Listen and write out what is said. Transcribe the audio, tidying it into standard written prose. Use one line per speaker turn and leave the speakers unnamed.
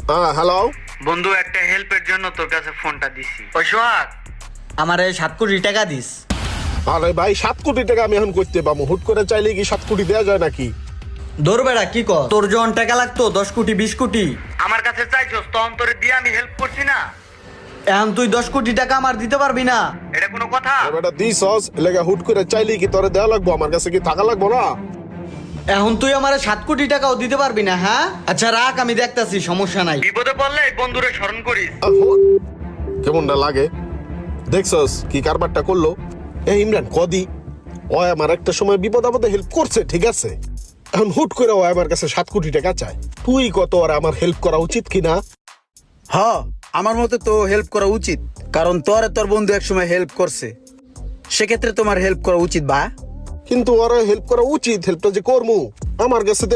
Hello.
বন্ধু, একটা হেল্পের জন্য তোর কাছে ফোনটা দিছি। ওই সোহাগ,
আমারে 7 কোটি টাকা দিস।
আরে ভাই, 7 কোটি টাকা আমি এখন করতে পাবো? হুট করে চাইলে কি 7 কোটি দেওয়া যায় নাকি?
দৌড় বেড়া, কি কর? তোর যখন টাকা লাগতো 10 কোটি 20 কোটি,
আমার কাছে চাইছস তো অন্তরে দিয়ে আমি হেল্প করছি না?
এখন তুই 10 কোটি টাকা আমার দিতে পারবি না?
এটা কোনো কথা?
বেটা দিছস এলাকা হুট করে চাইলে কি তোরে দেওয়া লাগবো? আমার কাছে কি টাকা লাগবো না?
এখন তুই আমারে 7 কোটি টাকাও দিতে পারবি না? হ্যাঁ আচ্ছা রাখ, আমি দেখতাছি, সমস্যা নাই।
বিপদে পড়লে এই বন্ধুরে স্মরণ করিস।
কেমনটা লাগে দেখছস কি কারবারটা করলো? ইমরান কদি ও আমার একটা সময় বিপদ আপদে হেল্প করছে, ঠিক আছে? এখন হুট করে ও আমার কাছে 7 কোটি টাকা চায়। তুই কত আর আমার হেল্প করা উচিত কিনা?
হ, আমার মতে তো হেল্প করা উচিত, কারণ তোর বন্ধু একসময় হেল্প করছে, সেক্ষেত্রে তোমার হেল্প করা উচিত বা।
কিন্তু ওরা হেল্প করা উচিত, হেল্পটা যে করমু আমার কাছে তো